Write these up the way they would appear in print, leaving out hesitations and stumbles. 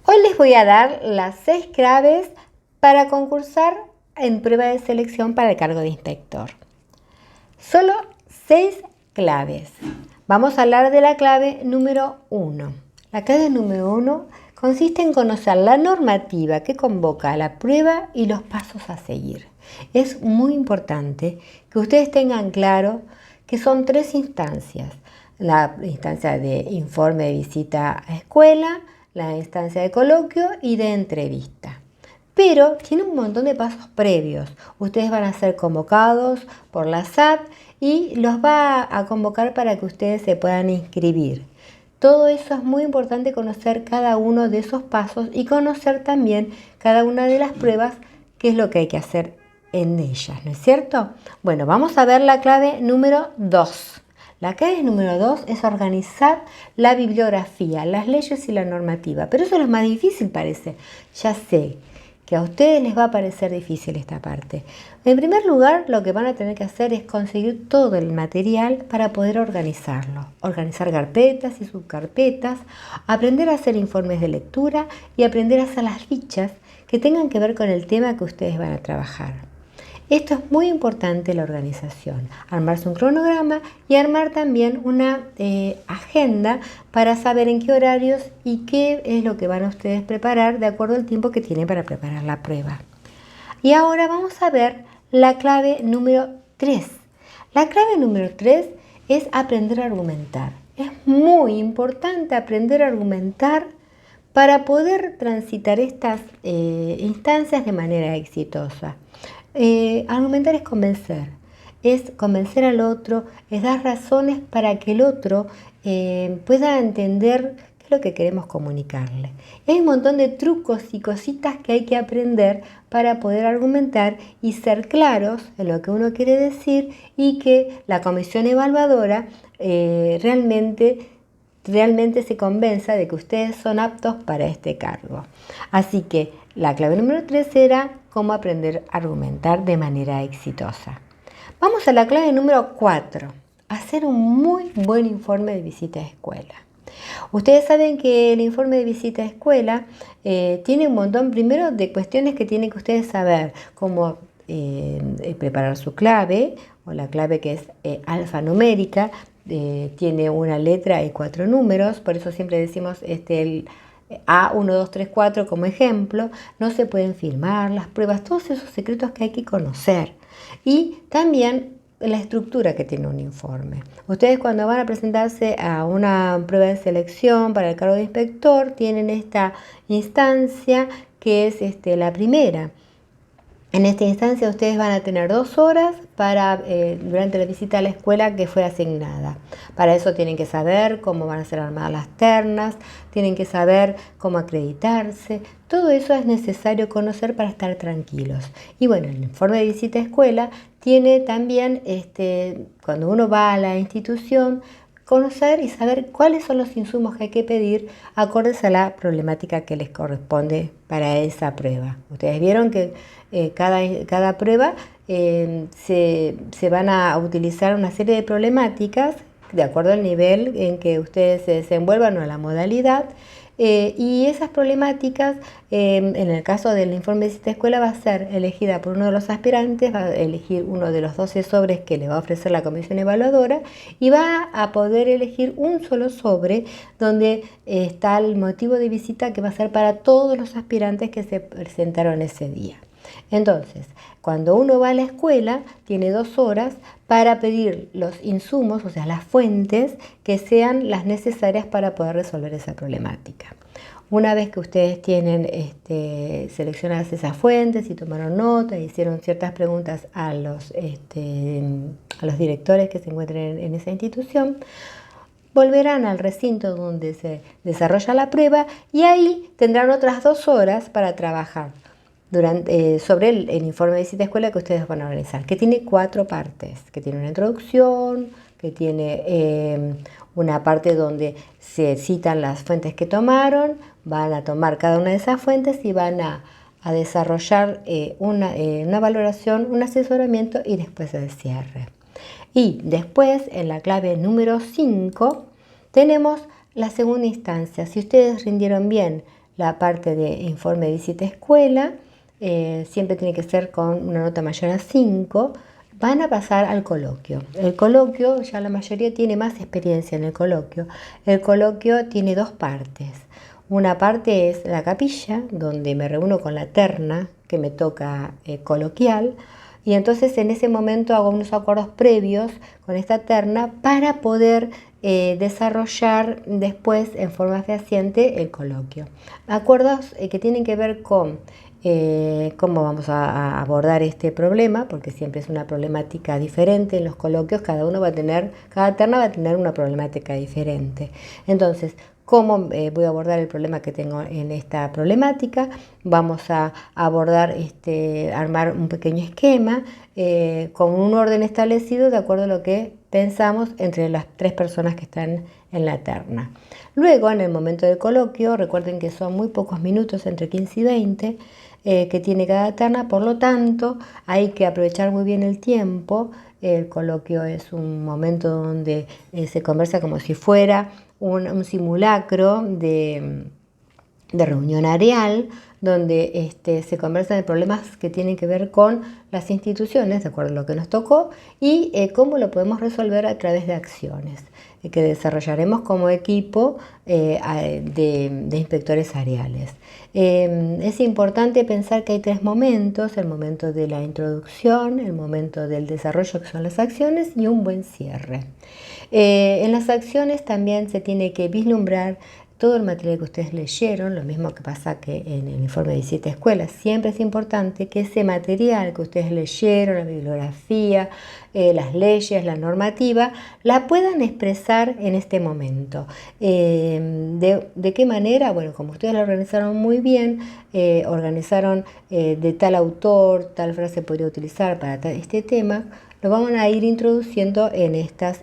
Hoy les voy a dar las 6 claves para concursar en prueba de selección para el cargo de inspector. Solo 6 claves. Vamos a hablar de la clave número 1. La clave número 1 consiste en conocer la normativa que convoca a la prueba y los pasos a seguir. Es muy importante que ustedes tengan claro que son 3 instancias. La instancia de informe de visita a escuela, la instancia de coloquio y de entrevista. Pero tiene un montón de pasos previos. Ustedes van a ser convocados por la SAT y los va a convocar para que ustedes se puedan inscribir. Todo eso es muy importante, conocer cada uno de esos pasos y conocer también cada una de las pruebas, qué es lo que hay que hacer en ellas, ¿no es cierto? Bueno, vamos a ver la clave número 2. La clave número 2 es organizar la bibliografía, las leyes y la normativa. Pero eso es lo más difícil, parece. Ya sé que a ustedes les va a parecer difícil esta parte. En primer lugar, lo que van a tener que hacer es conseguir todo el material para poder organizarlo. Organizar carpetas y subcarpetas, aprender a hacer informes de lectura y aprender a hacer las fichas que tengan que ver con el tema que ustedes van a trabajar. Esto es muy importante, la organización, armarse un cronograma y armar también una agenda para saber en qué horarios y qué es lo que van a ustedes preparar de acuerdo al tiempo que tienen para preparar la prueba. Y ahora vamos a ver la clave número 3. La clave número 3 es aprender a argumentar. Es muy importante aprender a argumentar para poder transitar estas instancias de manera exitosa. Argumentar es convencer al otro, es dar razones para que el otro pueda entender qué es lo que queremos comunicarle. Hay un montón de trucos y cositas que hay que aprender para poder argumentar y ser claros en lo que uno quiere decir y que la comisión evaluadora realmente se convenza de que ustedes son aptos para este cargo. Así que la clave número 3 será cómo aprender a argumentar de manera exitosa. Vamos a la clave número 4, hacer un muy buen informe de visita a escuela. Ustedes saben que el informe de visita a escuela tiene un montón primero de cuestiones que tienen que ustedes saber, como preparar su clave, o la clave que es alfanumérica. Tiene una letra y 4 números, por eso siempre decimos el A1, 2, 3, 4 como ejemplo. No se pueden filmar las pruebas, todos esos secretos que hay que conocer. Y también la estructura que tiene un informe. Ustedes, cuando van a presentarse a una prueba de selección para el cargo de inspector, tienen esta instancia que es la primera. En esta instancia ustedes van a tener 2 horas durante la visita a la escuela que fue asignada. Para eso tienen que saber cómo van a ser armadas las ternas, tienen que saber cómo acreditarse. Todo eso es necesario conocer para estar tranquilos. Y bueno, el informe de visita a escuela tiene también, cuando uno va a la institución, conocer y saber cuáles son los insumos que hay que pedir acordes a la problemática que les corresponde para esa prueba. Ustedes vieron que cada prueba se van a utilizar una serie de problemáticas de acuerdo al nivel en que ustedes se desenvuelvan o a la modalidad. Y esas problemáticas, en el caso del informe de visita a escuela, va a ser elegida por uno de los aspirantes, va a elegir uno de los 12 sobres que le va a ofrecer la comisión evaluadora y va a poder elegir un solo sobre donde está el motivo de visita, que va a ser para todos los aspirantes que se presentaron ese día. Entonces, cuando uno va a la escuela, tiene 2 horas para pedir los insumos, o sea, las fuentes que sean las necesarias para poder resolver esa problemática. Una vez que ustedes tienen seleccionadas esas fuentes y tomaron nota y hicieron ciertas preguntas a los directores que se encuentren en esa institución, volverán al recinto donde se desarrolla la prueba y ahí tendrán otras 2 horas para trabajar sobre el informe de visita a escuela que ustedes van a organizar, que tiene 4 partes, que tiene una introducción, que tiene una parte donde se citan las fuentes que tomaron, van a tomar cada una de esas fuentes y van a desarrollar una valoración, un asesoramiento y después el cierre. Y después, en la clave número 5, tenemos la segunda instancia. Si ustedes rindieron bien la parte de informe de visita a escuela, siempre tiene que ser con una nota mayor a 5, van a pasar al coloquio. El coloquio, ya la mayoría tiene más experiencia en el coloquio. El coloquio tiene dos partes. Una parte es la capilla, donde me reúno con la terna que me toca coloquial, y entonces en ese momento hago unos acuerdos previos con esta terna para poder desarrollar después en forma fehaciente el coloquio. Acuerdos que tienen que ver con cómo vamos a abordar este problema, porque siempre es una problemática diferente en los coloquios, cada terna va a tener una problemática diferente. Entonces, ¿cómo voy a abordar el problema que tengo en esta problemática? Vamos a abordar, armar un pequeño esquema con un orden establecido de acuerdo a lo que pensamos entre las 3 personas que están en la terna. Luego, en el momento del coloquio, recuerden que son muy pocos minutos, entre 15 y 20, que tiene cada terna, por lo tanto hay que aprovechar muy bien el tiempo. El coloquio es un momento donde se conversa como si fuera un simulacro de reunión areal, donde se conversan de problemas que tienen que ver con las instituciones, de acuerdo a lo que nos tocó, y cómo lo podemos resolver a través de acciones que desarrollaremos como equipo de inspectores areales. Es importante pensar que hay 3 momentos: el momento de la introducción, el momento del desarrollo, que son las acciones, y un buen cierre. En las acciones también se tiene que vislumbrar todo el material que ustedes leyeron, lo mismo que pasa que en el informe de visita a escuela. Siempre es importante que ese material que ustedes leyeron, la bibliografía, las leyes, la normativa, la puedan expresar en este momento. ¿De qué manera? Bueno, como ustedes lo organizaron muy bien, organizaron de tal autor, tal frase podría utilizar para este tema, lo vamos a ir introduciendo en estos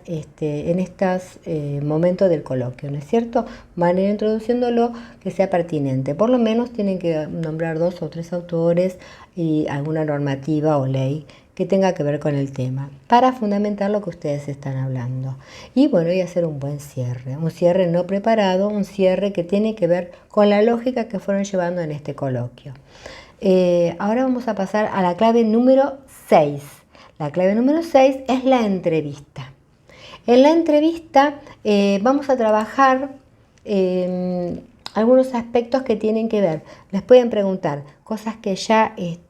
momentos del coloquio, ¿no es cierto? Van a ir introduciéndolo que sea pertinente. Por lo menos tienen que nombrar 2 o 3 autores y alguna normativa o ley que tenga que ver con el tema, para fundamentar lo que ustedes están hablando. Y bueno, y hacer un buen cierre, un cierre no preparado, un cierre que tiene que ver con la lógica que fueron llevando en este coloquio. Ahora vamos a pasar a la clave número 6. La clave número 6 es la entrevista. En la entrevista vamos a trabajar algunos aspectos que tienen que ver. Les pueden preguntar cosas que ya que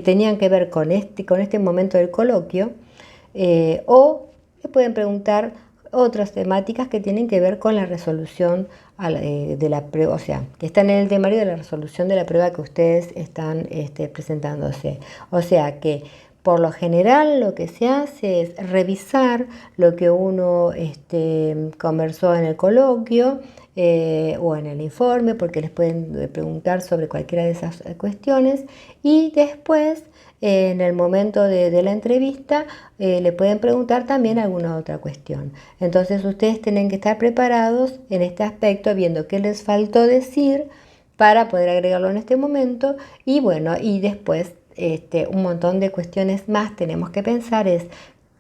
tenían que ver con este momento del coloquio, o les pueden preguntar otras temáticas que tienen que ver con la resolución de la prueba, o sea, que están en el temario de la resolución de la prueba que ustedes están presentándose. O sea que por lo general lo que se hace es revisar lo que uno conversó en el coloquio o en el informe, porque les pueden preguntar sobre cualquiera de esas cuestiones, y después en el momento de la entrevista le pueden preguntar también alguna otra cuestión. Entonces ustedes tienen que estar preparados en este aspecto, viendo qué les faltó decir para poder agregarlo en este momento. Y bueno, y después un montón de cuestiones más tenemos que pensar: es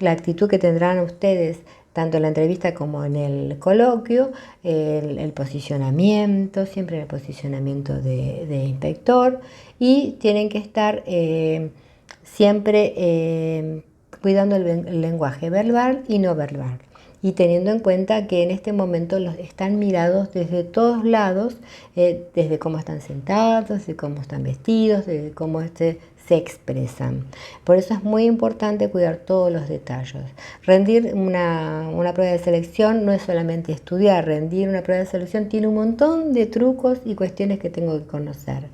la actitud que tendrán ustedes tanto en la entrevista como en el coloquio, el posicionamiento, siempre el posicionamiento de inspector, y tienen que estar siempre cuidando el lenguaje verbal y no verbal, y teniendo en cuenta que en este momento los están mirados desde todos lados, desde cómo están sentados, desde cómo están vestidos, desde cómo se expresan. Por eso es muy importante cuidar todos los detalles. Rendir una prueba de selección no es solamente estudiar. Rendir una prueba de selección tiene un montón de trucos y cuestiones que tengo que conocer.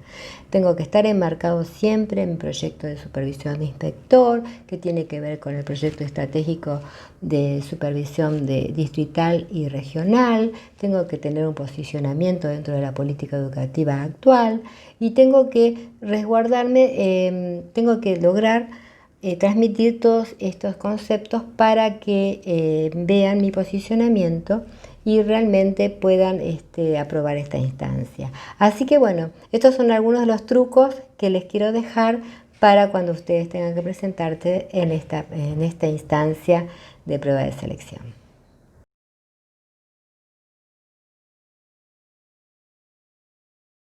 Tengo que estar enmarcado siempre en mi proyecto de supervisión de inspector, que tiene que ver con el proyecto estratégico de supervisión distrital y regional. Tengo que tener un posicionamiento dentro de la política educativa actual, y tengo que resguardarme, tengo que lograr transmitir todos estos conceptos para que vean mi posicionamiento y realmente puedan aprobar esta instancia. Así que bueno, estos son algunos de los trucos que les quiero dejar para cuando ustedes tengan que presentarse en esta instancia de prueba de selección.